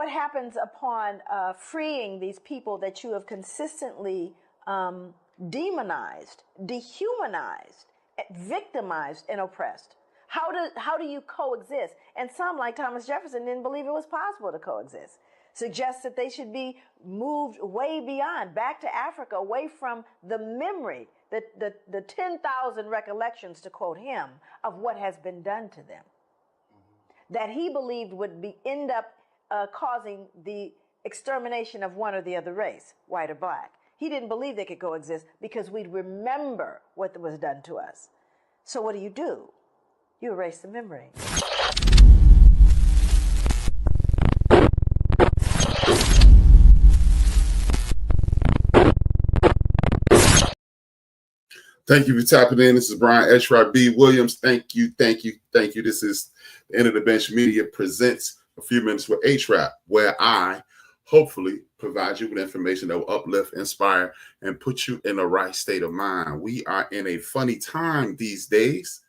what happens upon freeing these people that you have consistently demonized, dehumanized, victimized, and oppressed? How do you coexist? And some, like Thomas Jefferson, didn't believe it was possible to coexist. Suggests that they should be moved way beyond, back to Africa, away from the memory, the 10,000 recollections, to quote him, of what has been done to them. That he believed would end up causing the extermination of one or the other race, white or black. He didn't believe they could coexist because we'd remember what was done to us. So what do? You erase the memory. Thank you for tapping in. This is Brian HRap B. Williams. Thank you. This is the End of the Bench Media presents A Few Minutes with HRap, where I hopefully provide you with information that will uplift, inspire, and put you in the right state of mind. We are in a funny time these days.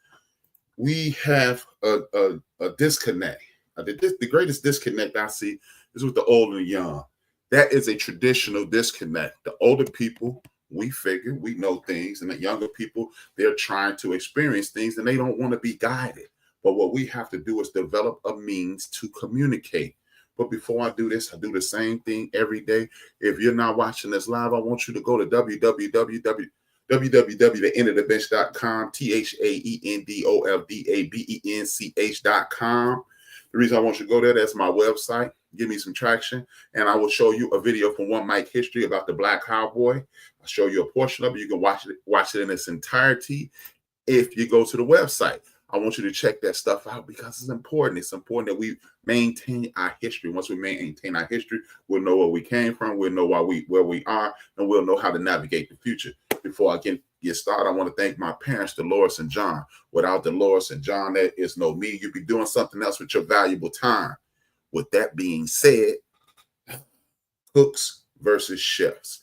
We have a disconnect. The greatest disconnect I see is with the old and the young. That is a traditional disconnect. The older people, we figure we know things, and the younger people, they're trying to experience things and they don't want to be guided. But what we have to do is develop a means to communicate. But before I do this, I do the same thing every day. If you're not watching this live, I want you to go to www.theendofthebench.com, TheEndofthebench.com. The reason I want you to go there, that's my website. Give me some traction, and I will show you a video from One Mic History about the Black Cowboy. I'll show you a portion of it. You can watch it in its entirety if you go to the website. I want you to check that stuff out because it's important. It's important that we maintain our history. Once we maintain our history, we'll know where we came from, we'll know where we are, and we'll know how to navigate the future. Before I get started, I want to thank my parents, Dolores and John. Without Dolores and John, there is no me. You'd be doing something else with your valuable time. With that being said, cooks versus chefs.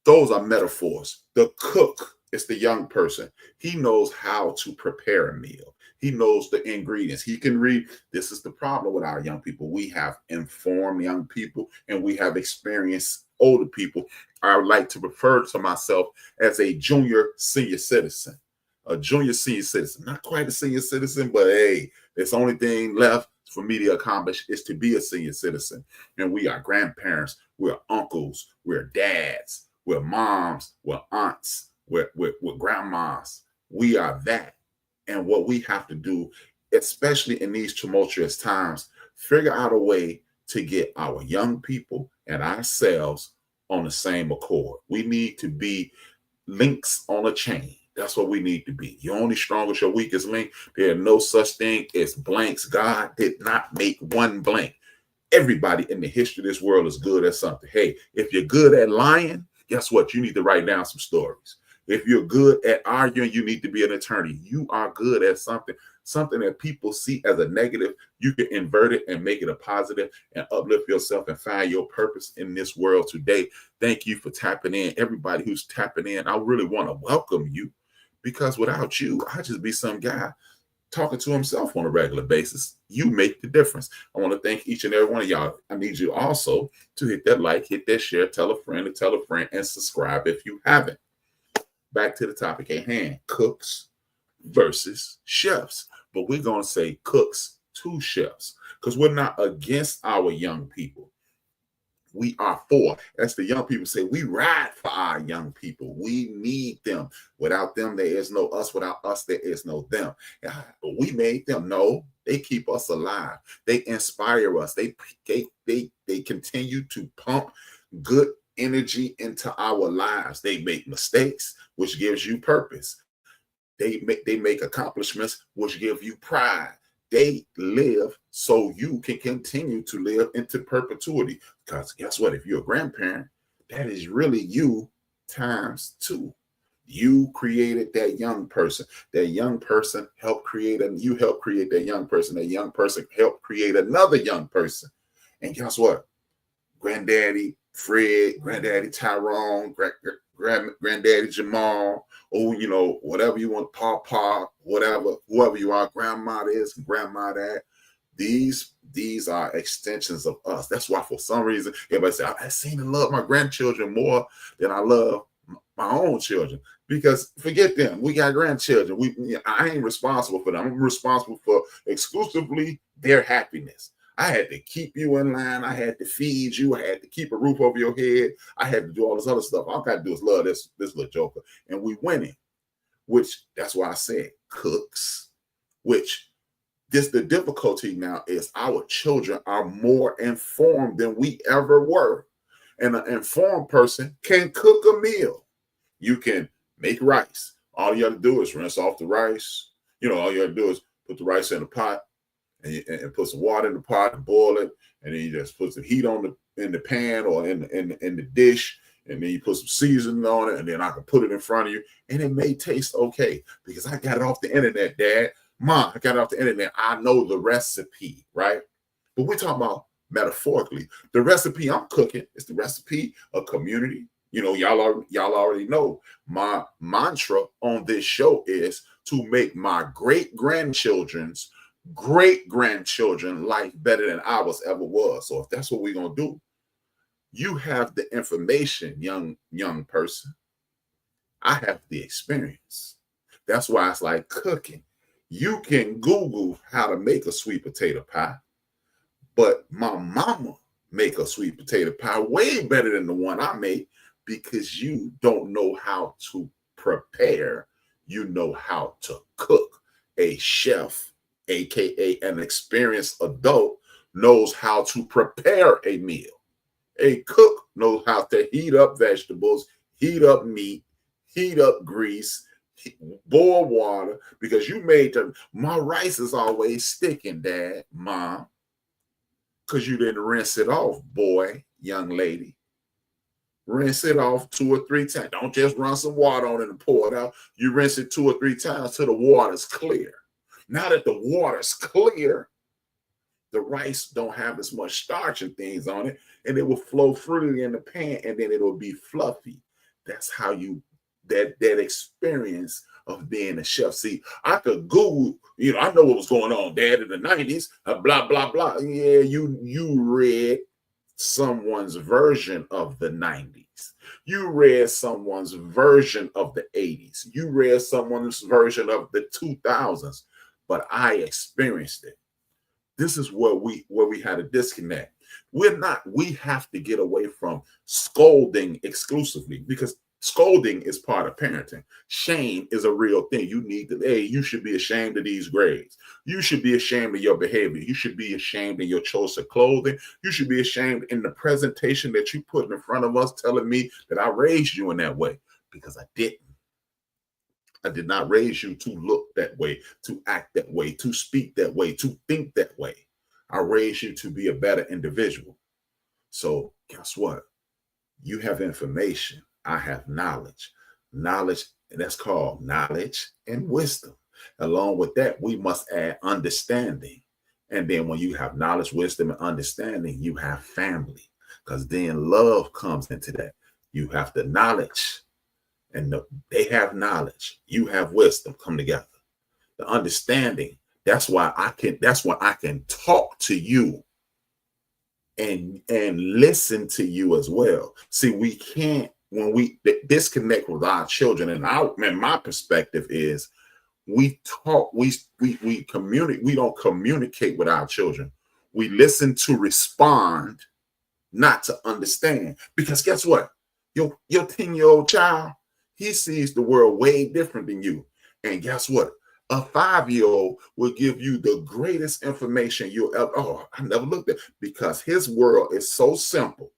Those are metaphors. The cook is the young person. He knows how to prepare a meal. He knows the ingredients. He can read. This is the problem with our young people. We have informed young people and we have experienced older people. I would like to refer to myself as a junior senior citizen. A junior senior citizen. Not quite a senior citizen, but hey, it's the only thing left for me to accomplish is to be a senior citizen. And we are grandparents, we're uncles, we're dads, we're moms, we're aunts, we're grandmas. We are that. And what we have to do, especially in these tumultuous times, figure out a way to get our young people and ourselves on the same accord. We need to be links on a chain. That's what we need to be. You're only strong as your weakest link. There's no such thing as blanks. God did not make one blank. Everybody in the history of this world is good at something. Hey, if you're good at lying, guess what? You need to write down some stories. If you're good at arguing, you need to be an attorney. You are good at something that people see as a negative. You can invert it and make it a positive and uplift yourself and find your purpose in this world today. Thank you for tapping in. Everybody who's tapping in, I really want to welcome you. Because without you, I'd just be some guy talking to himself on a regular basis. You make the difference. I want to thank each and every one of y'all. I need you also to hit that like, hit that share, tell a friend, and subscribe if you haven't. Back to the topic at hand, cooks versus chefs. But we're going to say cooks to chefs because we're not against our young people. We are for. As the young people say, we ride for our young people. We need them. Without them, there is no us. Without us, there is no them. We made them. No, they keep us alive. They inspire us. They continue to pump good energy into our lives. They make mistakes, which gives you purpose. They make accomplishments, which give you pride. They live so you can continue to live into perpetuity. Because guess what? If you're a grandparent, that is really you times two. You created that young person. That young person helped create, and you helped create that young person. That young person helped create another young person. And guess what? Granddaddy Fred, Granddaddy Tyrone, Granddaddy Jamal, whatever you want, Papa, whatever, whoever you are, grandma this, grandma that. These are extensions of us. That's why for some reason everybody say I seem to love my grandchildren more than I love my own children. Because forget them, we got grandchildren. I ain't responsible for them. I'm responsible for exclusively their happiness. I had to keep you in line. I had to feed you. I had to keep a roof over your head. I had to do all this other stuff. All I got to do is love this little joker, and we winning. Which that's why I said cooks. Which the difficulty now is our children are more informed than we ever were. And an informed person can cook a meal. You can make rice. All you have to do is rinse off the rice. All you have to do is put the rice in a pot and put some water in the pot and boil it. And then you just put some heat in the pan or in the dish. And then you put some seasoning on it. And then I can put it in front of you. And it may taste okay because I got it off the internet, Dad. Mom, I got it off the internet. I know the recipe, right? But we're talking about metaphorically. The recipe I'm cooking is the recipe of community. Y'all already know my mantra on this show is to make my great-grandchildren's great-grandchildren life better than ours ever was. So if that's what we're going to do, you have the information, young person. I have the experience. That's why it's like cooking. You can Google how to make a sweet potato pie, but my mama make a sweet potato pie way better than the one I make because you don't know how to prepare. You know how to cook. A chef, aka an experienced adult, knows how to prepare a meal. A cook knows how to heat up vegetables, heat up meat, heat up grease, boil water, because you made them. My rice is always sticking, Dad, Mom, because you didn't rinse it off, boy, young lady. Rinse it off 2 or 3 times. Don't just run some water on it and pour it out. You rinse it 2 or 3 times till the water's clear. Now that the water's clear, the rice don't have as much starch and things on it, and it will flow freely in the pan, and then it'll be fluffy. That's how that experience of being a chef. See, I could Google, I know what was going on, Dad, in the 90s, blah, blah, blah. Yeah, you read someone's version of the 90s. You read someone's version of the 80s. You read someone's version of the 2000s, but I experienced it. This is where we had a disconnect. We have to get away from scolding exclusively, because scolding is part of parenting. Shame is a real thing. You should be ashamed of these grades. You should be ashamed of your behavior. You should be ashamed of your choice of clothing. You should be ashamed in the presentation that you put in front of us, telling me that I raised you in that way, because I didn't. I did not raise you to look that way, to act that way, to speak that way, to think that way. I raised you to be a better individual. So guess what? You have information. I have knowledge. Knowledge, and that's called knowledge and wisdom. Along with that, we must add understanding. And then when you have knowledge, wisdom, and understanding, you have family, because then love comes into that. You have the knowledge, and they have knowledge. You have wisdom, come together. The understanding. That's why I can talk to you and listen to you as well. See, we can't, when we disconnect with our children, and my perspective is we communicate, we don't communicate with our children. We listen to respond, not to understand. Because guess what? Your 10-year-old child, he sees the world way different than you. And guess what? A 5-year-old will give you the greatest information you'll ever. Oh, I never looked at, because his world is so simple.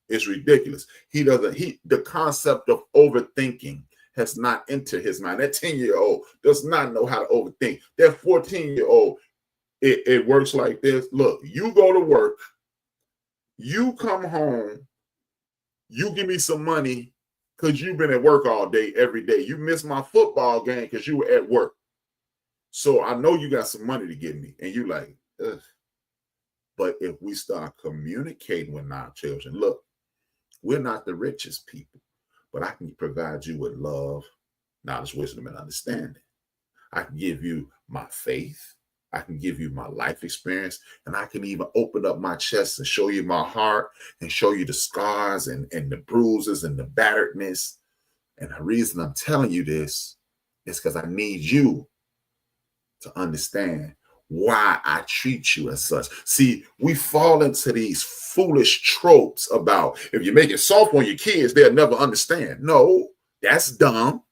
It's ridiculous. The concept of overthinking has not entered his mind. That 10-year-old does not know how to overthink. That 14-year-old, it works like this. Look, you go to work, you come home, you give me some money because you've been at work all day, every day. You missed my football game because you were at work. So I know you got some money to give me. And you like, ugh. But if we start communicating with our children, look, we're not the richest people, but I can provide you with love, knowledge, wisdom, and understanding. I can give you my faith. I can give you my life experience, and I can even open up my chest and show you my heart and show you the scars and the bruises and the batteredness. And the reason I'm telling you this is because I need you to understand why I treat you as such. See, we fall into these foolish tropes about if you make it soft on your kids, they'll never understand. No, that's dumb,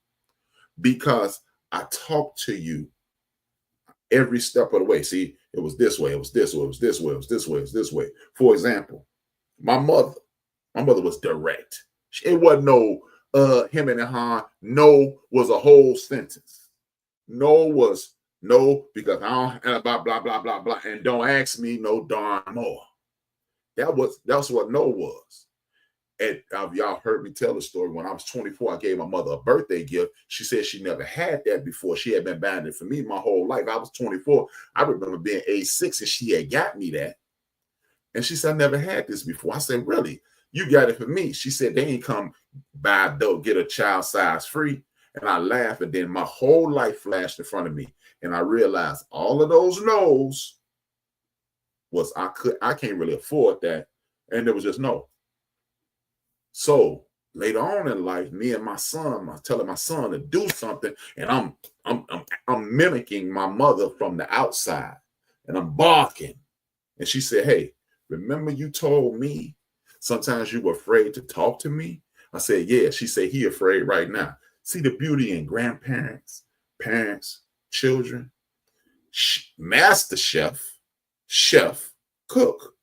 because I talk to you every step of the way. See, it was this way, it was this way, it was this way, it was this way, it was this way. For example, my mother was direct. It wasn't no him and her. No was a whole sentence. No was no, because I don't blah blah blah blah blah, and don't ask me no darn more. That's what no was. And y'all heard me tell the story. When I was 24, I gave my mother a birthday gift. She said she never had that before. She had been buying it for me my whole life. I was 24. I remember being age 6, and she had got me that. And she said, I never had this before. I said, really? You got it for me? She said, they ain't come buy a dope, get a child size free. And I laughed, and then my whole life flashed in front of me. And I realized all of those no's was I can't really afford that. And there was just no. So later on in life, me and my son, I'm telling my son to do something, and I'm mimicking my mother from the outside, and I'm barking. And she said, hey, remember you told me sometimes you were afraid to talk to me? I said, yeah. She said, he afraid right now. See the beauty in grandparents, parents, children, master chef, cook.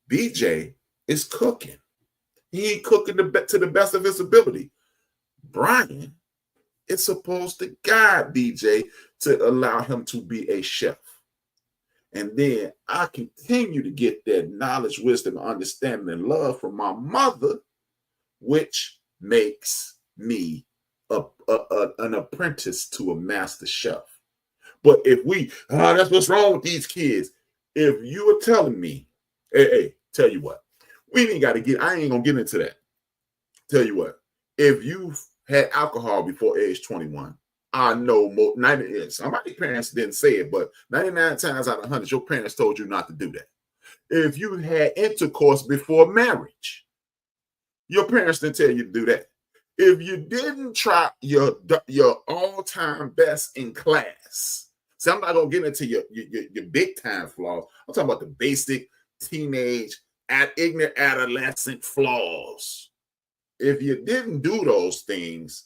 BJ is cooking. He ain't cooking to the best of his ability. Brian is supposed to guide BJ to allow him to be a chef. And then I continue to get that knowledge, wisdom, understanding, and love from my mother, which makes me an apprentice to a master chef. But if that's what's wrong with these kids. If you are telling me, hey, tell you what, I ain't gonna get into that. Tell you what, if you've had alcohol before age 21, I know some of your parents didn't say it, but 99 times out of 100, your parents told you not to do that. If you had intercourse before marriage, your parents didn't tell you to do that. If you didn't try your all-time best in class, see, I'm not gonna get into your big time flaws. I'm talking about the basic teenage, ignorant adolescent flaws. If you didn't do those things,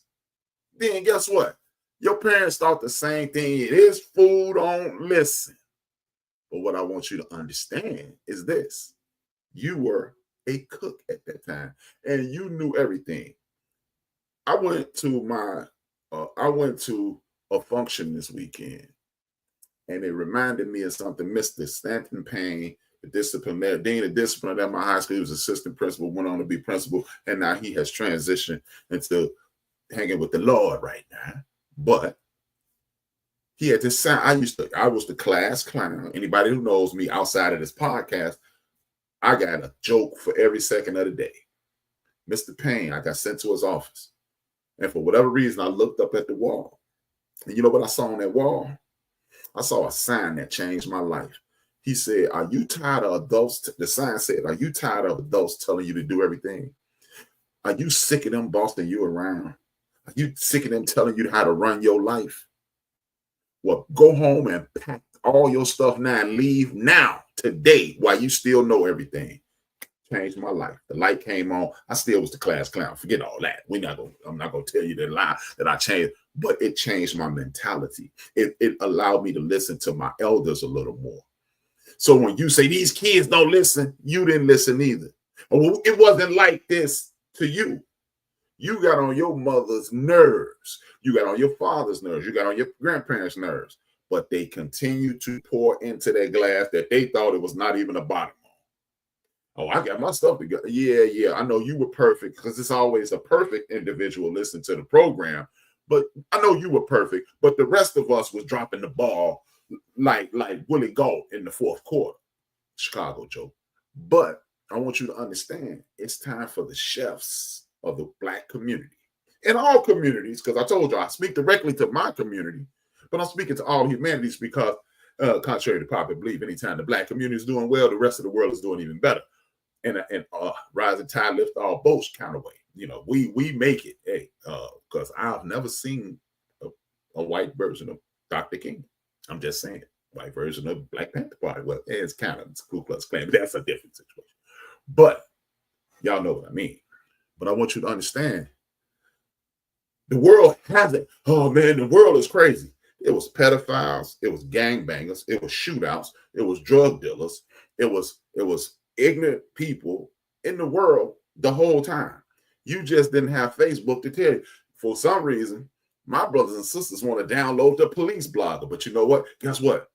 then guess what? Your parents thought the same thing. It is food, don't listen. But what I want you to understand is this. You were a cook at that time, and you knew everything. I went to a function this weekend, and it reminded me of something. Mr. Stanton Payne, the disciplinary dean of discipline at my high school, he was assistant principal, went on to be principal, and now he has transitioned into hanging with the Lord right now. But he had this sign. I was the class clown. Anybody who knows me outside of this podcast, I got a joke for every second of the day. Mr. Payne, I got sent to his office. And for whatever reason, I looked up at the wall. And you know what I saw on that wall? I saw a sign that changed my life. He said, are you tired of adults? The sign said, are you tired of adults telling you to do everything? Are you sick of them bossing you around? Are you sick of them telling you how to run your life? Well, go home and pack all your stuff now and leave now, today, while you still know everything. Changed my life. The light came on. I still was the class clown. Forget all that. I'm not gonna tell you the lie that I changed, but it changed my mentality. It allowed me to listen to my elders a little more. So when you say these kids don't listen, you didn't listen either. It wasn't like this to you. You got on your mother's nerves. You got on your father's nerves. You got on your grandparents' nerves. But they continued to pour into that glass that they thought it was not even a bottom. Oh, I got my stuff together. Yeah. I know you were perfect, because it's always a perfect individual listen to the program. But I know you were perfect, but the rest of us was dropping the ball like Willie Gault in the fourth quarter. Chicago joke. But I want you to understand, it's time for the chefs of the Black community, in all communities, because I told you I speak directly to my community, but I'm speaking to all humanities, because Contrary to popular belief, anytime the Black community is doing well, the rest of the world is doing even better. And rising tide lifts all boats kind of way. You know, we make it. Hey, because I've never seen a white version of Dr. King. I'm just saying, white version of Black Panther Party. Well, it's kind of Ku Klux Klan, but that's a different situation. But y'all know what I mean. But I want you to understand, the world hasn't. Oh man, the world is crazy. It was pedophiles, it was gangbangers, it was shootouts, it was drug dealers, it was ignorant people in the world the whole time. You just didn't have Facebook to tell you. For some reason, my brothers and sisters want to download the police blogger, but you know what? Guess what?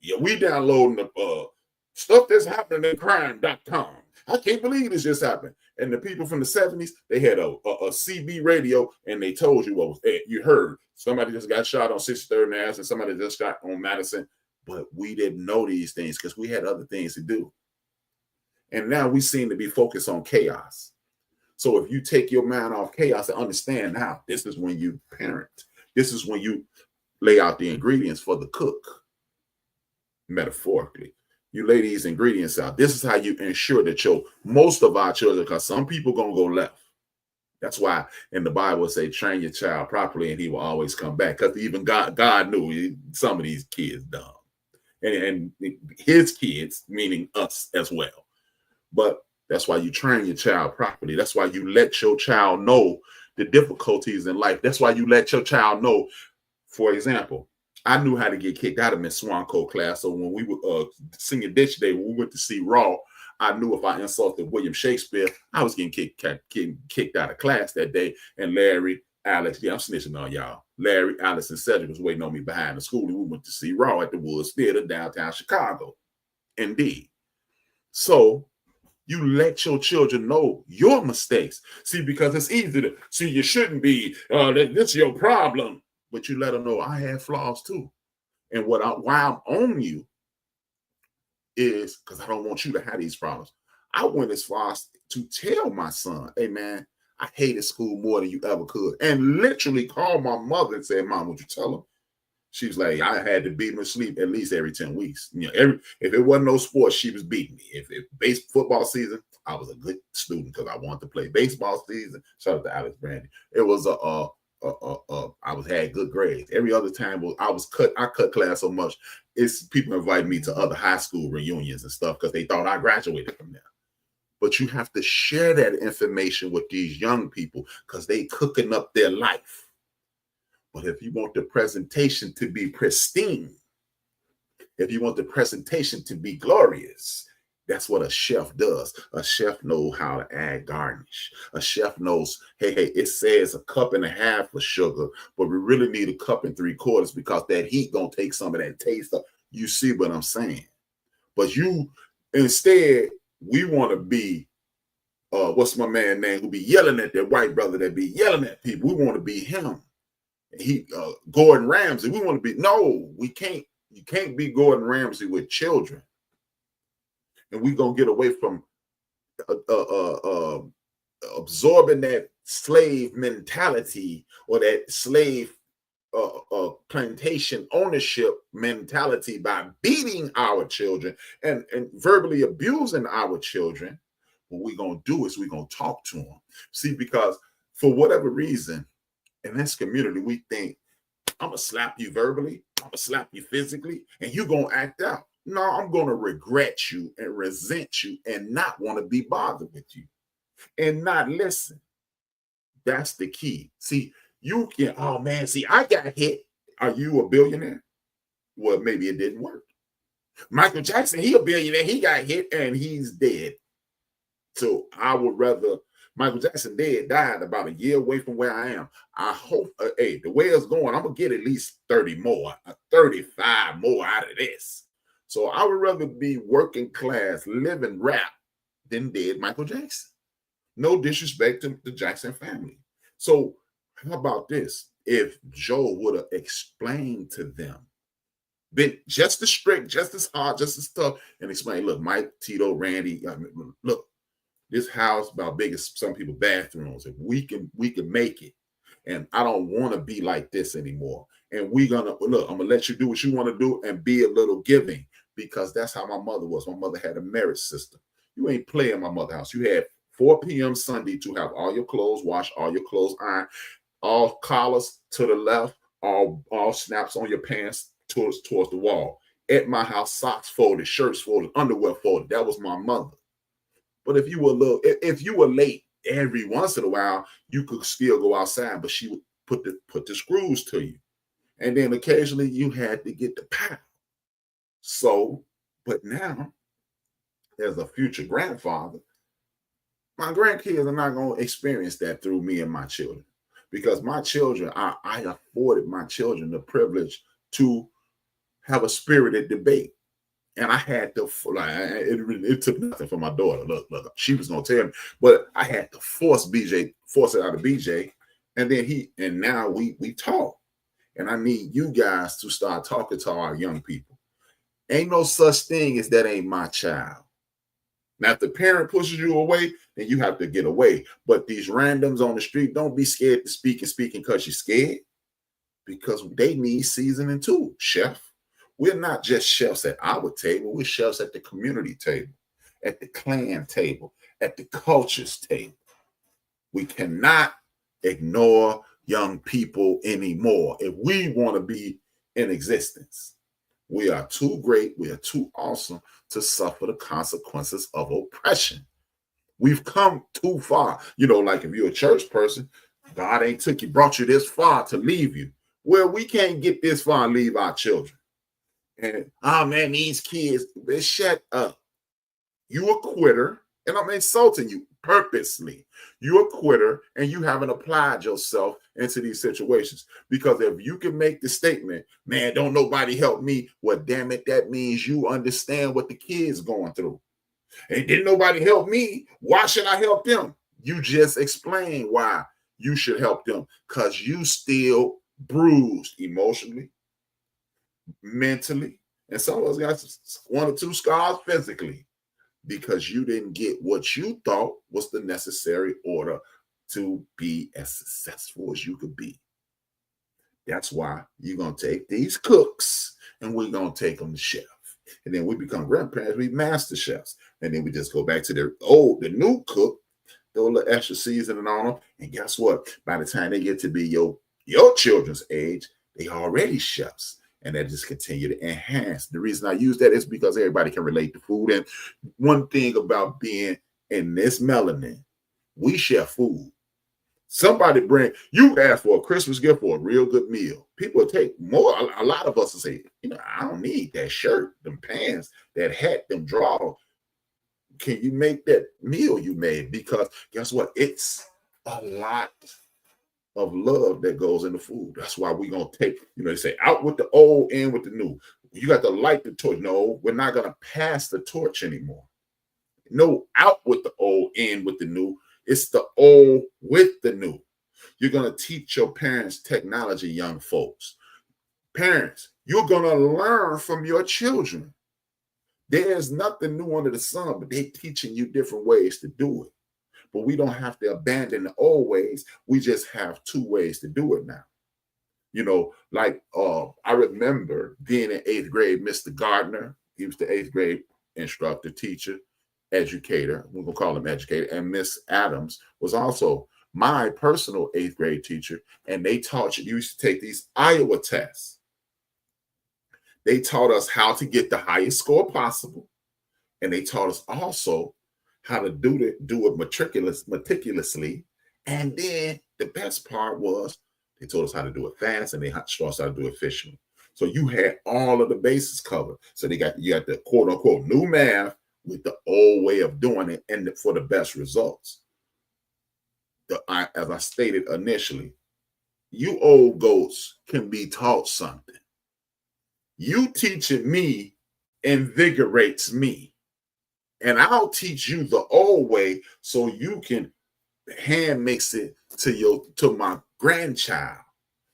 Yeah, we downloading the stuff that's happening in crime.com. I can't believe this just happened. And the people from the 70s, they had a CB radio, and they told you what was, you heard somebody just got shot on 63rd and Ave, and somebody just shot on Madison. But we didn't know these things because we had other things to do. And now we seem to be focused on chaos. So if you take your mind off chaos and understand now, this is when you parent. This is when you lay out the ingredients for the cook, metaphorically. You lay these ingredients out. This is how you ensure that most of our children, because some people going to go left. That's why in the Bible say, train your child properly and he will always come back. Because even God knew some of these kids dumb. And his kids, meaning us as well. But that's why you train your child properly. That's why you let your child know the difficulties in life. That's why you let your child know, for example, I knew how to get kicked out of Miss Swanko class. So when we were senior ditch day, when we went to see Raw, I knew if I insulted William Shakespeare, I was getting kicked out of class that day. And Larry, Alex, yeah, I'm snitching on y'all. Larry, Alex, and Cedric was waiting on me behind the school. And we went to see Raw at the Woods Theater, downtown Chicago. Indeed. So you let your children know your mistakes. See, because it's easy to see, you shouldn't be, this is your problem. But you let them know I have flaws too. And why I'm on you is because I don't want you to have these problems. I went as far as to tell my son, hey man, I hated school more than you ever could. And literally called my mother and said, Mom, would you tell him? She was like, I had to beat him to sleep at least every 10 weeks. You know, if it wasn't no sports, she was beating me. If football season, I was a good student because I wanted to play. Baseball season, shout out to Alex Brandy. It was I had good grades. Every other time I cut class so much, it's people invite me to other high school reunions and stuff because they thought I graduated from there. But you have to share that information with these young people because they cooking up their life. But if you want the presentation to be pristine, if you want the presentation to be glorious, that's what a chef does. A chef knows how to add garnish. A chef knows, hey, it says 1.5 cups of sugar, but we really need 1 3/4 because that heat gonna take some of that taste up. You see what I'm saying? But instead, we want to be, what's my man name who be yelling at that white brother that be yelling at people. We want to be him. Gordon Ramsay. We want to be, no, we can't. You can't be Gordon Ramsay with children. And we're going to get away from absorbing that slave mentality or that slave plantation ownership mentality by beating our children and verbally abusing our children. What we're going to do is we're going to talk to them. See, because for whatever reason, in this community, we think, I'm going to slap you verbally, I'm going to slap you physically, and you're going to act out. No, I'm going to regret you and resent you and not want to be bothered with you and not listen. That's the key. See, you can, oh man, see, I got hit. Are you a billionaire? Well, maybe it didn't work. Michael Jackson, he a billionaire. He got hit and he's dead. So I would rather Michael Jackson died about a year away from where I am. I hope, the way it's going, I'm going to get at least 30 more, 35 more out of this. So I would rather be working class, living rap than dead Michael Jackson. No disrespect to the Jackson family. So how about this? If Joe would have explained to them, been just as strict, just as hard, just as tough, and explain, look, Mike, Tito, Randy, look, this house about big as some people's bathrooms. If we can make it. And I don't want to be like this anymore. And I'm gonna let you do what you want to do and be a little giving, because that's how my mother was. My mother had a merit system. You ain't play in my mother's house. You had 4 p.m. Sunday to have all your clothes washed, all your clothes ironed, all collars to the left, all snaps on your pants towards the wall. At my house, socks folded, shirts folded, underwear folded. That was my mother. But if you were late every once in a while, you could still go outside, but she would put the screws to you. And then occasionally you had to get the paddle. So, but now, as a future grandfather, my grandkids are not going to experience that through me and my children, because my children, I afforded my children the privilege to have a spirited debate. And I had to, it took nothing for my daughter. Look, she was going to tell me, but I had to force it out of BJ. And then now we talk. And I need you guys to start talking to our young people. Ain't no such thing as that ain't my child. Now, if the parent pushes you away, then you have to get away. But these randoms on the street, don't be scared to speak because you're scared, because they need seasoning too, chef. We're not just chefs at our table. We're chefs at the community table, at the clan table, at the cultures table. We cannot ignore young people anymore if we want to be in existence. We are too great, we are too awesome to suffer the consequences of oppression. We've come too far. Like if you're a church person, God ain't brought you this far to leave you. Well, we can't get this far and leave our children. And man, these kids, they shut up. You a quitter, and I'm insulting you purposely. You're a quitter, and you haven't applied yourself into these situations. Because if you can make the statement, man, don't nobody help me, well, damn it, that means you understand what the kid's going through. And didn't nobody help me, why should I help them? You just explain why you should help them, because you still bruised emotionally, mentally, and some of us got 1 or 2 scars physically, because you didn't get what you thought was the necessary order to be as successful as you could be. That's why you're going to take these cooks and we're going to take them to chef. And then we become grandparents, we master chefs. And then we just go back to the new cook, throw a little extra seasoning on them. And guess what? By the time they get to be your children's age, they already chefs. And that just continue to enhance. The reason I use that is because everybody can relate to food. And one thing about being in this melanin, we share food. Somebody you ask for a Christmas gift or a real good meal. People take more. A lot of us will say, I don't need that shirt, them pants, that hat, them drawers. Can you make that meal you made? Because guess what? It's a lot of love that goes into food. That's why we're going to take, they say out with the old, in with the new. You got to light the torch. No, we're not going to pass the torch anymore. No, out with the old, in with the new. It's the old with the new. You're going to teach your parents technology, young folks. Parents, you're going to learn from your children. There's nothing new under the sun, but they're teaching you different ways to do it. But we don't have to abandon the old ways. We just have 2 ways to do it now. I remember being in 8th grade, Mr. Gardner, he was the 8th grade instructor, teacher, educator. We're going to call him educator. And Miss Adams was also my personal 8th grade teacher. And they taught you used to take these Iowa tests. They taught us how to get the highest score possible. And they taught us also how to do it meticulously. And then the best part was they told us how to do it fast, and they taught us how to do it efficiently. So you had all of the bases covered. So you got the quote unquote new math with the old way of doing it, and for the best results. As I stated initially, you old goats can be taught something. You teaching me invigorates me. And I'll teach you the old way so you can hand mix it to my grandchild.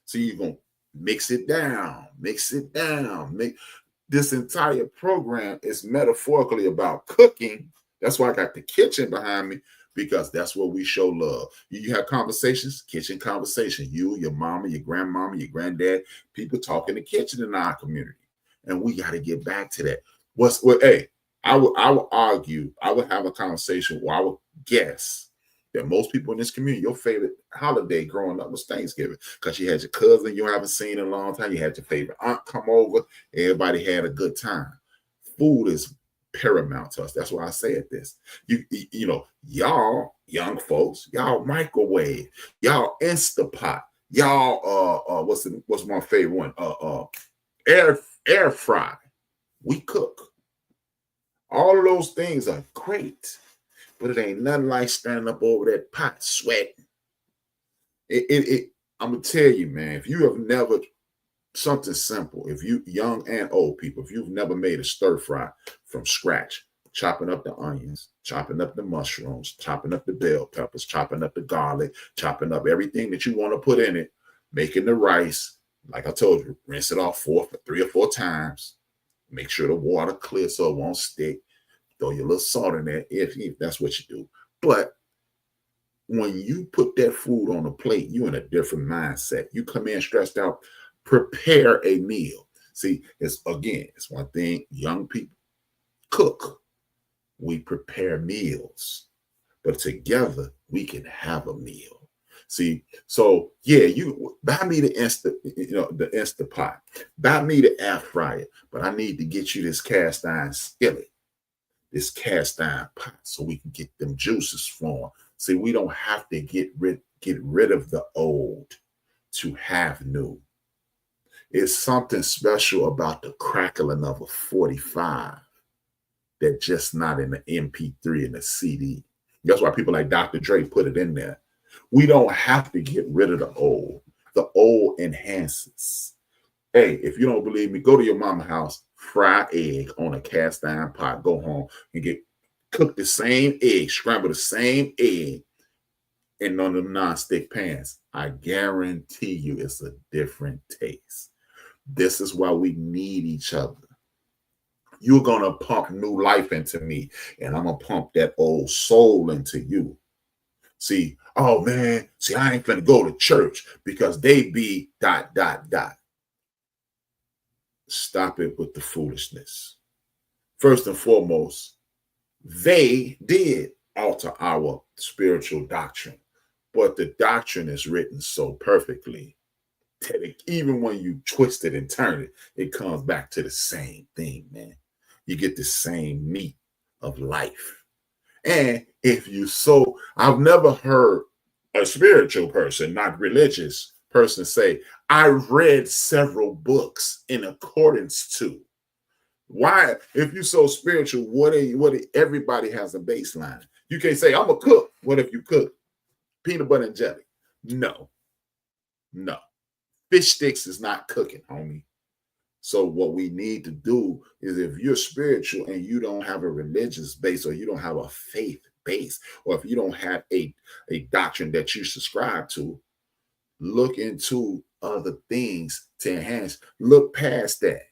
So you're going to mix it down. This entire program is metaphorically about cooking. That's why I got the kitchen behind me, because that's where we show love. You have conversations, kitchen conversation. You, your mama, your grandmama, your granddad, people talk in the kitchen in our community. And we got to get back to that. Hey, I would argue, I would have a conversation where I would guess that most people in this community, your favorite holiday growing up was Thanksgiving, because you had your cousin you haven't seen in a long time. You had your favorite aunt come over. Everybody had a good time. Food is paramount to us. That's why I said this. You know, y'all young folks, y'all microwave, y'all Instapot, y'all what's my favorite one? Air fry. We cook. All of those things are great, but it ain't nothing like standing up over that pot sweating. I'm gonna tell you, man, if you have never, something simple, if you young and old people, if you've never made a stir fry from scratch, chopping up the onions, chopping up the mushrooms, chopping up the bell peppers, chopping up the garlic, chopping up everything that you want to put in it, making the rice, like I told you, rinse it off 3 or 4 times. Make sure the water clear so it won't stick. Throw your little salt in there if that's what you do. But when you put that food on a plate, you're in a different mindset. You come in stressed out, prepare a meal. See, it's one thing, young people cook. We prepare meals, but together we can have a meal. See, so yeah, you buy me the Instapot, buy me the air fryer, but I need to get you this cast iron skillet, this cast iron pot, so we can get them juices flowing. See, we don't have to get rid of the old to have new. It's something special about the crackling of a 45 that just not in the MP3 and the CD. That's why people like Dr. Dre put it in there. We don't have to get rid of the old. The old enhances. Hey, if you don't believe me, go to your mama's house, fry egg on a cast iron pot, go home and cook the same egg, scramble the same egg in one of them non-stick pans. I guarantee you it's a different taste. This is why we need each other. You're going to pump new life into me, and I'm going to pump that old soul into you. See, oh man, I ain't gonna go to church because they be ... Stop it with the foolishness. First and foremost, they did alter our spiritual doctrine, but the doctrine is written so perfectly that even when you twist it and turn it, it comes back to the same thing, man. You get the same meat of life. And I've never heard a spiritual person, not religious person, say, I read several books in accordance to. Why? If you're so spiritual, everybody has a baseline. You can't say, I'm a cook. What if you cook peanut butter and jelly? No. Fish sticks is not cooking, homie. So what we need to do is, if you're spiritual and you don't have a religious base, or you don't have a faith base, or if you don't have a doctrine that you subscribe to, look into other things to enhance. Look past that.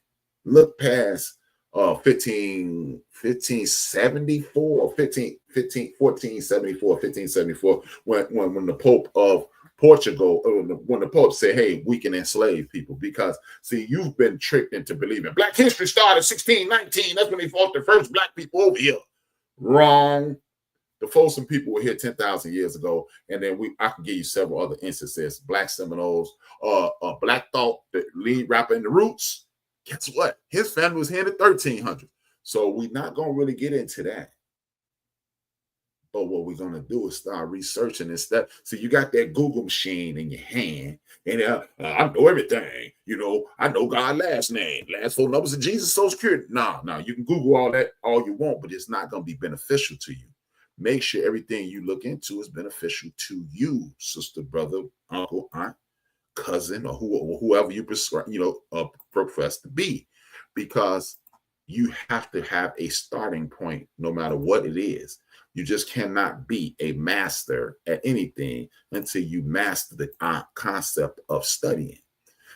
Look past 1474, when the Pope of Portugal, when the Pope said, hey, we can enslave people, because see, you've been tricked into believing Black history started 1619. That's when they fought the first Black people over here. Wrong. The Folsom people were here 10,000 years ago, and then I can give you several other instances. Black Seminoles, Black Thought, the lead rapper in the Roots. Guess what? His family was here in the 1300s. So we're not gonna really get into that. But what we're going to do is start researching and stuff. So you got that Google machine in your hand, and I know everything. You know, I know God's last name, last 4 numbers of Jesus, Social Security. No, you can Google all that all you want, but it's not going to be beneficial to you. Make sure everything you look into is beneficial to you, sister, brother, uncle, aunt, cousin, or whoever you profess to be, because you have to have a starting point no matter what it is. You just cannot be a master at anything until you master the concept of studying.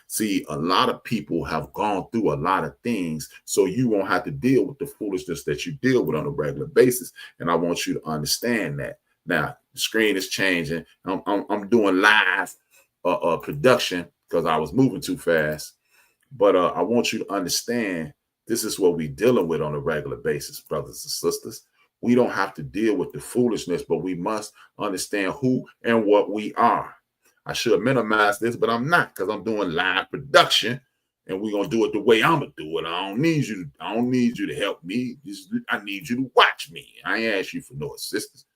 See, a lot of people have gone through a lot of things, so you won't have to deal with the foolishness that you deal with on a regular basis. And I want you to understand that. Now the screen is changing. I'm doing live production because I was moving too fast. But I want you to understand this is what we're dealing with on a regular basis, brothers and sisters. We don't have to deal with the foolishness, but we must understand who and what we are. I should minimize this, but I'm not, because I'm doing live production and we're gonna do it the way I'm gonna do it. I don't need you to help me. I need you to watch me. I ain't ask you for no assistance.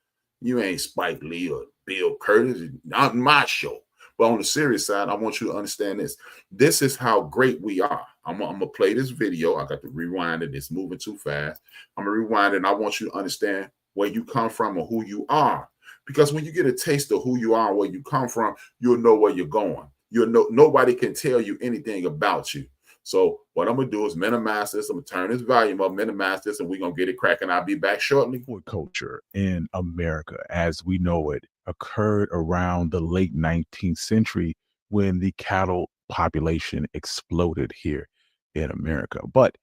You ain't Spike Lee or Bill Curtis. Not my show. But on the serious side, I want you to understand this. This is how great we are. I'm gonna play this video. I got to rewind it. It's moving too fast. I'm gonna rewind it, and I want you to understand where you come from or who you are. Because when you get a taste of who you are and where you come from, you'll know where you're going. You'll know nobody can tell you anything about you. So what I'm gonna do is minimize this. I'm gonna turn this volume up, minimize this, and we're gonna get it cracking. I'll be back shortly. Culture in America, as we know it, occurred around the late 19th century when the cattle population exploded here in America. But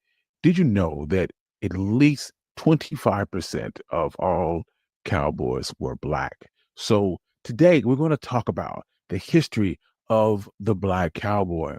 did you know that at least 25% of all cowboys were Black? So today we're going to talk about the history of the Black cowboy.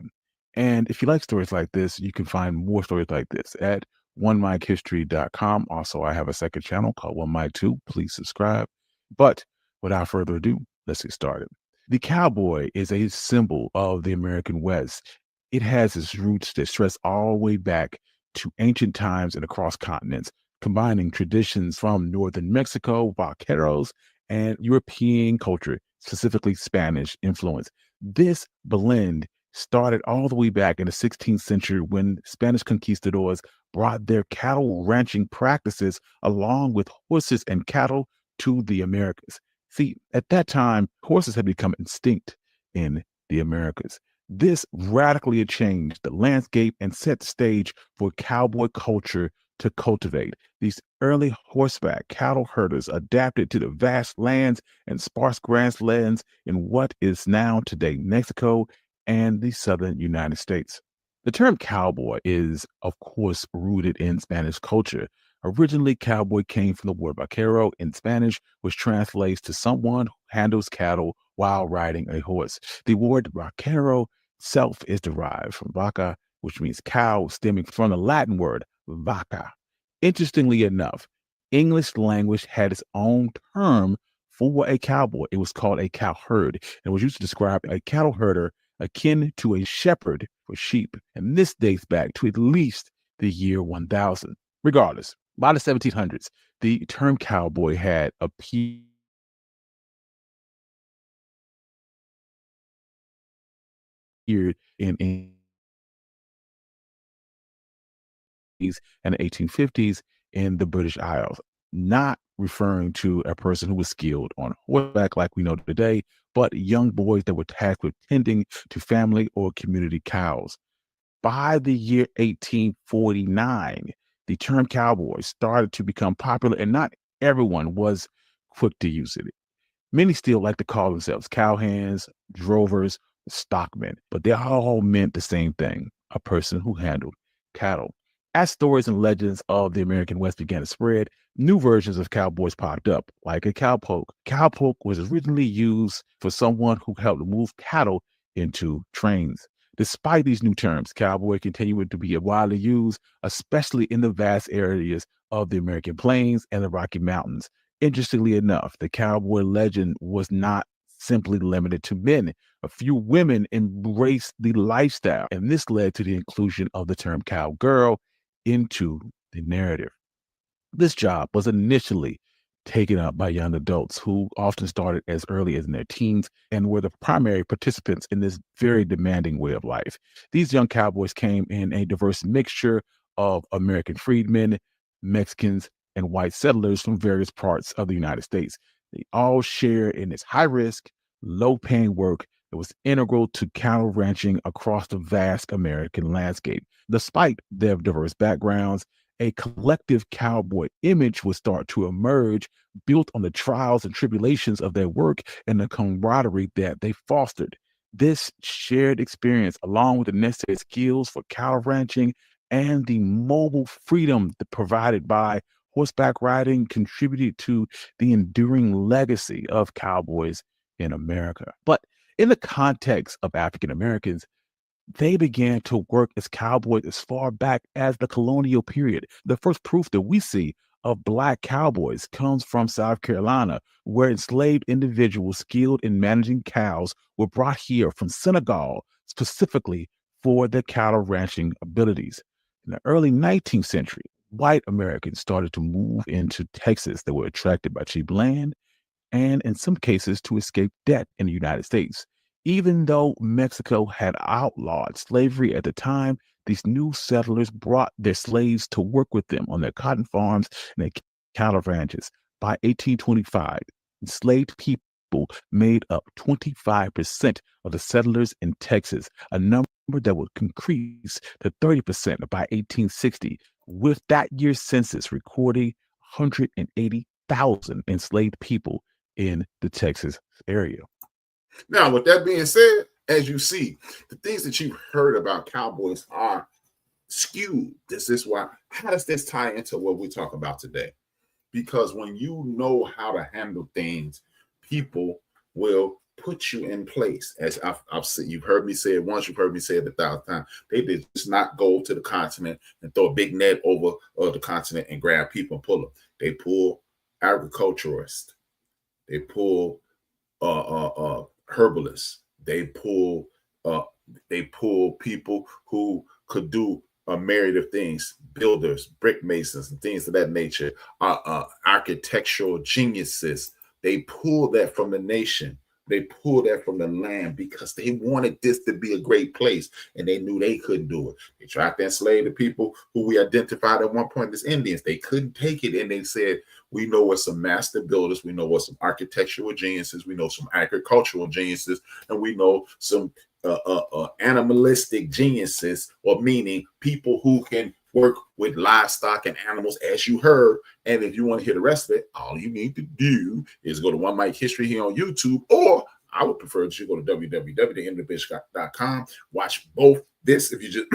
And if you like stories like this, you can find more stories like this at onemikehistory.com. Also, I have a second channel called One Mike 2. Please subscribe. But without further ado, let's get started. The cowboy is a symbol of the American West. It has its roots that stretch all the way back to ancient times and across continents, combining traditions from northern Mexico, vaqueros, and European culture, specifically Spanish influence. This blend started all the way back in the 16th century when Spanish conquistadors brought their cattle ranching practices along with horses and cattle to the Americas. See, at that time, horses had become extinct in the Americas. This radically changed the landscape and set the stage for cowboy culture to cultivate. These early horseback cattle herders adapted to the vast lands and sparse grasslands in what is now today Mexico and the southern United States. The term cowboy is, of course, rooted in Spanish culture. Originally, cowboy came from the word vaquero in Spanish, which translates to someone who handles cattle while riding a horse. The word vaquero itself is derived from vaca, which means cow, stemming from the Latin word vaca. Interestingly enough, English language had its own term for a cowboy. It was called a cowherd, and was used to describe a cattle herder akin to a shepherd for sheep. And this dates back to at least the year 1000. Regardless, by the 1700s, the term cowboy had appeared in and the 1850s in the British Isles, not referring to a person who was skilled on horseback like we know today, but young boys that were tasked with tending to family or community cows. By the year 1849, the term cowboy started to become popular, and not everyone was quick to use it. Many still like to call themselves cowhands, drovers, stockmen, but they all meant the same thing: a person who handled cattle. As stories and legends of the American West began to spread, new versions of cowboys popped up, like a cowpoke. Cowpoke was originally used for someone who helped move cattle into trains. Despite these new terms, cowboy continued to be widely used, especially in the vast areas of the American plains and the Rocky Mountains. Interestingly enough, the cowboy legend was not simply limited to men. A few women embraced the lifestyle, and this led to the inclusion of the term cowgirl into the narrative. This job was initially taken up by young adults who often started as early as in their teens and were the primary participants in this very demanding way of life. These young cowboys came in a diverse mixture of American freedmen, Mexicans, and white settlers from various parts of the United States. They all shared in this high risk, low paying work that was integral to cattle ranching across the vast American landscape. Despite their diverse backgrounds, a collective cowboy image would start to emerge, built on the trials and tribulations of their work and the camaraderie that they fostered. This shared experience, along with the necessary skills for cattle ranching and the mobile freedom provided by horseback riding contributed to the enduring legacy of cowboys in America. But in the context of African Americans, they began to work as cowboys as far back as the colonial period. The first proof that we see of Black cowboys comes from South Carolina, where enslaved individuals skilled in managing cows were brought here from Senegal specifically for their cattle ranching abilities. In the early 19th century, white Americans started to move into Texas. They were attracted by cheap land and, in some cases, to escape debt in the United States. Even though Mexico had outlawed slavery at the time, these new settlers brought their slaves to work with them on their cotton farms and their cattle ranches. By 1825, enslaved people made up 25% of the settlers in Texas, a number that would increase to 30% by 1860, with that year's census recording 180,000 enslaved people in the Texas area. Now, with that being said, as you see, the things that you've heard about cowboys are skewed. This is why. How does this tie into what we talk about today? Because when you know how to handle things, people will put you in place. As I've said, you've heard me say it once, you've heard me say it 1,000 times. They did just not go to the continent and throw a big net over the continent and grab people and pull them. They pull agriculturists. They pull herbalists. They pull people who could do a myriad of things, builders, brick masons, and things of that nature, architectural geniuses. They pull that from the nation. They pull that from the land because they wanted this to be a great place, and they knew they couldn't do it. They tried to enslave the people who we identified at one point as Indians. They couldn't take it, and they said, we know what some master builders, we know what some architectural geniuses, we know some agricultural geniuses, and we know some animalistic geniuses, or meaning people who can work with livestock and animals, as you heard. And if you want to hear the rest of it, all you need to do is go to One Mike History here on YouTube, or I would prefer that you go to www.theendofthebitch.com. Watch both. This, if you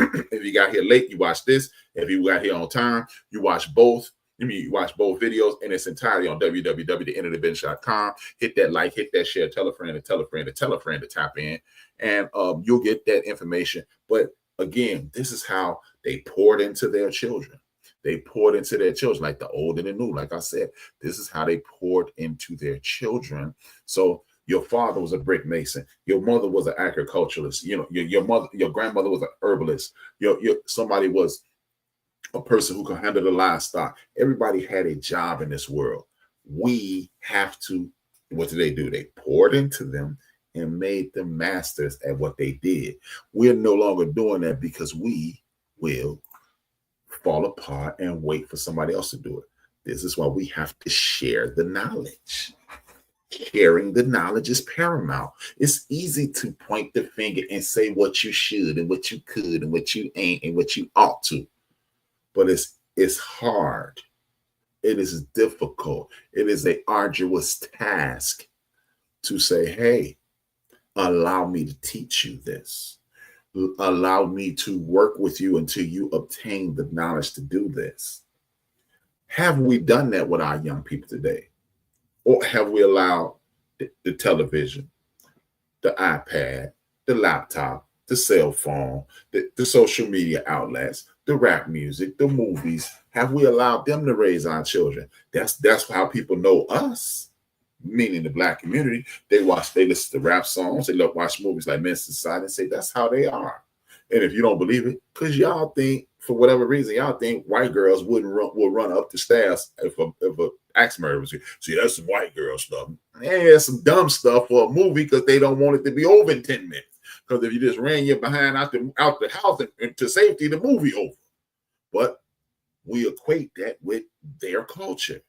got here late, you watch this. If you got here on time, you watch both. You watch both videos in its entirety on www.theendofthebitch.com. Hit that like, hit that share, tell a friend and tell a friend and tell a friend to tap in, and you'll get that information. But again, this is how they poured into their children. They poured into their children, like the old and the new. Like I said, this is how they poured into their children. So your father was a brick mason. Your mother was an agriculturalist. You know, your grandmother was an herbalist. Somebody was a person who could handle the livestock. Everybody had a job in this world. We have to, what did they do? They poured into them and made them masters at what they did. We're no longer doing that because we will fall apart and wait for somebody else to do it. This is why we have to share the knowledge. Sharing the knowledge is paramount. It's easy to point the finger and say what you should and what you could and what you ain't and what you ought to. But it's hard. It is difficult. It is an arduous task to say, hey, allow me to teach you this. Allow me to work with you until you obtain the knowledge to do this. Have we done that with our young people today? Or have we allowed the television, the iPad, the laptop, the cell phone, the social media outlets, the rap music, the movies, have we allowed them to raise our children? That's how people know us, meaning the Black community. They listen to rap songs, they watch movies like Men's Society and say that's how they are. And if you don't believe it, because y'all think, for whatever reason, y'all think white girls will run up the stairs if a axe murder was here. See, that's some white girl stuff. And that's some dumb stuff for a movie because they don't want it to be over in 10 minutes. Because if you just ran your behind out the house and to safety, the movie over. But we equate that with their culture.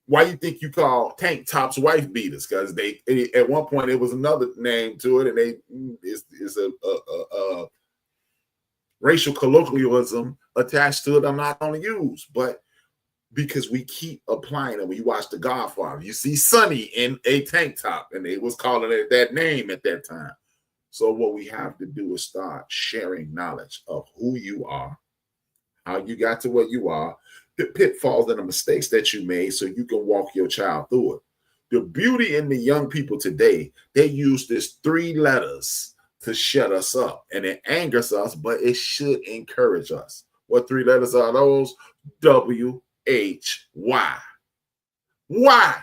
Why you think you call tank tops wife beaters? Because at one point there was another name to it, and it's a racial colloquialism attached to it. I'm not going to use, but because we keep applying it. When you watch The Godfather, you see Sonny in a tank top, and they was calling it that name at that time. So what we have to do is start sharing knowledge of who you are, how you got to where you are, the pitfalls and the mistakes that you made so you can walk your child through it. The beauty in the young people today, they use this 3 letters to shut us up, and it angers us, but it should encourage us. What 3 letters are those? WHY. Why?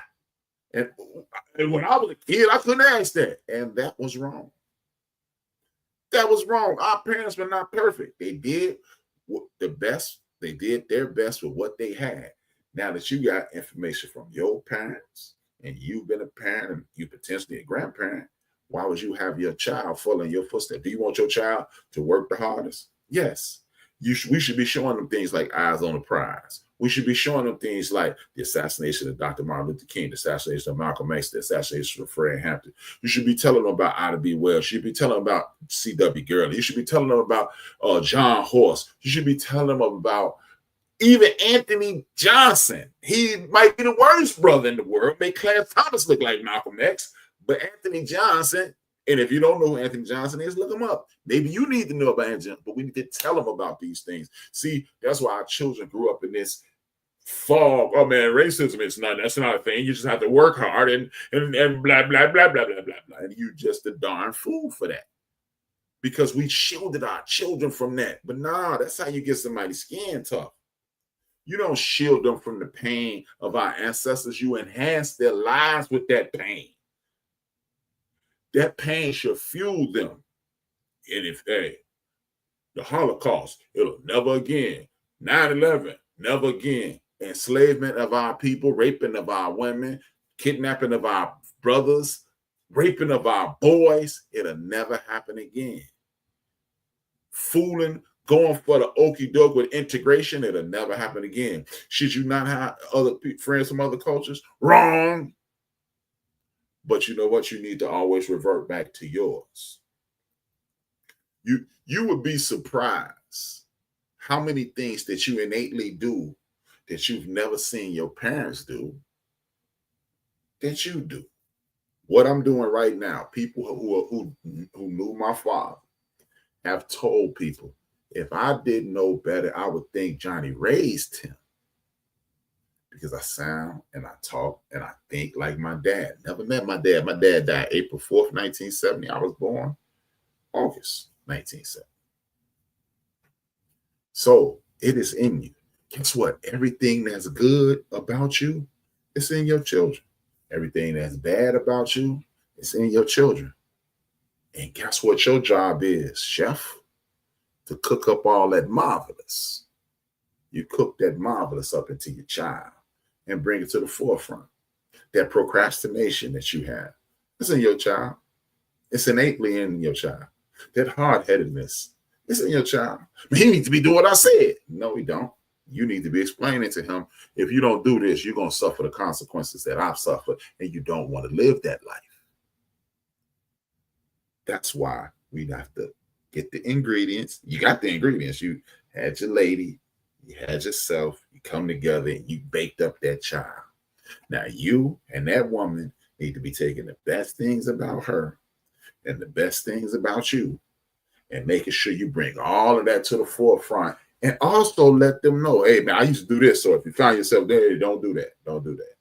And when I was a kid, I couldn't ask that, and that was wrong. That was wrong. Our parents were not perfect. They did the best. They did their best with what they had. Now that you got information from your parents, and you've been a parent, and you potentially a grandparent, why would you have your child follow in your footsteps? Do you want your child to work the hardest? Yes. We should be showing them things like eyes on the prize. We should be showing them things like the assassination of Dr. Martin Luther King, the assassination of Malcolm X, the assassination of Fred Hampton. You should be telling them about Ida B. Wells. You should be telling them about C.W. Gurley. You should be telling them about John Horst. You should be telling them about even Anthony Johnson. He might be the worst brother in the world. Make Clarence Thomas look like Malcolm X, but Anthony Johnson, and if you don't know who Anthony Johnson is, look him up. Maybe you need to know about Anthony, but we need to tell them about these things. See, that's why our children grew up in this fog. Oh man, racism is that's not a thing. You just have to work hard and blah, blah, blah, blah, blah, blah, blah. And you just a darn fool for that. Because we shielded our children from that. But nah, that's how you get somebody's skin tough. You don't shield them from the pain of our ancestors. You enhance their lives with that pain. That pain should fuel them. And if, the Holocaust, it'll never again. 9/11, never again. Enslavement of our people, raping of our women, kidnapping of our brothers, raping of our boys, it'll never happen again. Fooling, going for the okie doke with integration, it'll never happen again. Should you not have other friends from other cultures? Wrong. But you know what? You need to always revert back to yours. You would be surprised how many things that you innately do that you've never seen your parents do that you do. What I'm doing right now, people who knew my father have told people, if I didn't know better, I would think Johnny raised him. Because I sound and I talk and I think like my dad. Never met my dad. My dad died April 4th, 1970. I was born August 1970. So it is in you. Guess what? Everything that's good about you, it's in your children. Everything that's bad about you, it's in your children. And guess what your job is, chef? To cook up all that marvelous. You cook that marvelous up into your child and bring it to the forefront. That procrastination that you have, it's in your child. It's innately in your child. That hard-headedness, it's in your child. He needs to be doing what I said. No, he don't. You need to be explaining to him, if you don't do this, you're going to suffer the consequences that I've suffered, and you don't want to live that life. That's why we have to get the ingredients. You got the ingredients. You had your lady, you had yourself, you come together and you baked up that child. Now you and that woman need to be taking the best things about her and the best things about you and making sure you bring all of that to the forefront, and also let them know, hey man, I used to do this. So if you find yourself there, don't do that. Don't do that.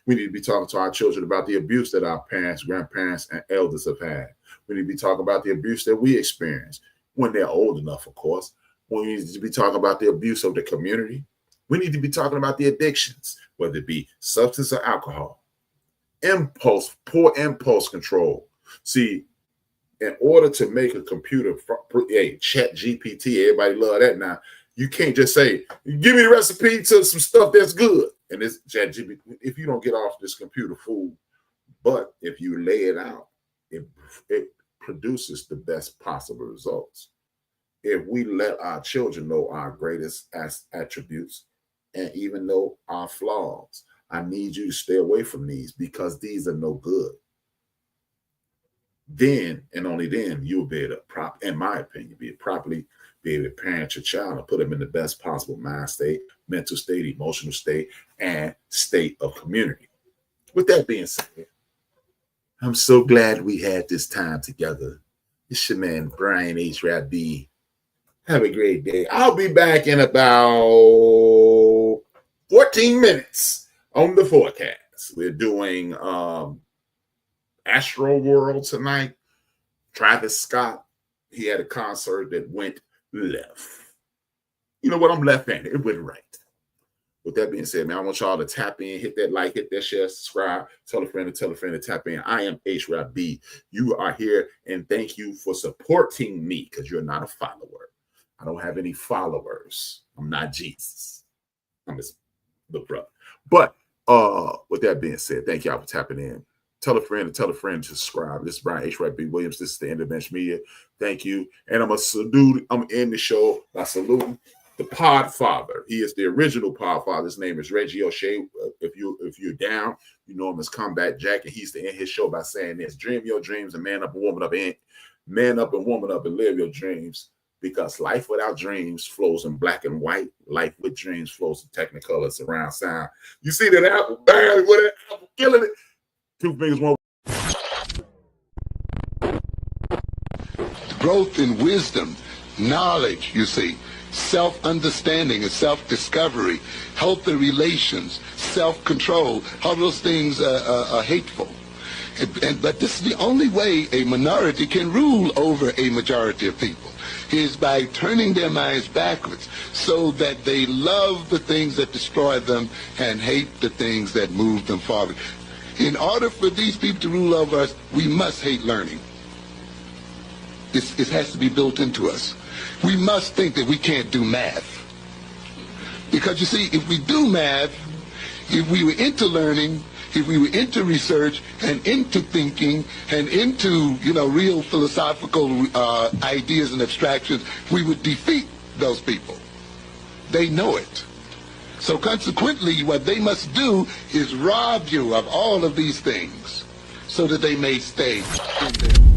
We need to be talking to our children about the abuse that our parents, grandparents, and elders have had. We need to be talking about the abuse that we experience when they're old enough, of course. We need to be talking about the abuse of the community. We need to be talking about the addictions, whether it be substance or alcohol. Poor impulse control. See, in order to make a computer, Chat GPT, everybody love that now. You can't just say, give me the recipe to some stuff that's good. And this Chat GPT, if you don't get off this computer food, but if you lay it out, it produces the best possible results. If we let our children know our greatest attributes and even know our flaws, I need you to stay away from these because these are no good. Then and only then you'll be able to, in my opinion, be able to parent your child and put them in the best possible mind state, mental state, emotional state, and state of community. With that being said, I'm so glad we had this time together. It's your man, Brian HRap. Have a great day. I'll be back in about 14 minutes on the forecast. We're doing Astro World tonight. Travis Scott, he had a concert that went left. You know what? I'm left-handed. It went right. With that being said, man, I want y'all to tap in, hit that like, hit that share, subscribe, tell a friend to tap in. I am HRap B. You are here, and thank you for supporting me because you're not a follower. I don't have any followers. I'm not Jesus. I'm his little brother. But with that being said, thank y'all for tapping in. Tell a friend to subscribe. This is Brian HRap B. Williams. This is the Intervention Media. Thank you. And I'm in the show by saluting the Podfather. He is the original Podfather. His name is Reggie O'Shea. If you're down, you know him as Combat Jack, and he's to end his show by saying this: dream your dreams and man up and woman up, and man up and woman up and live your dreams. Because life without dreams flows in black and white. Life with dreams flows in technicolor, surround sound. You see that apple? Bam! What that apple killing it? Two fingers, one. Growth in wisdom, knowledge, you see, self-understanding and self-discovery, healthy relations, self-control, all those things are hateful. But this is the only way a minority can rule over a majority of people, is by turning their minds backwards so that they love the things that destroy them and hate the things that move them forward. In order for these people to rule over us, we must hate learning. It has to be built into us. We must think that we can't do math. Because you see, if we do math, if we were into learning, if we were into research and into thinking and into, real philosophical ideas and abstractions, we would defeat those people. They know it. So consequently, what they must do is rob you of all of these things so that they may stay in there.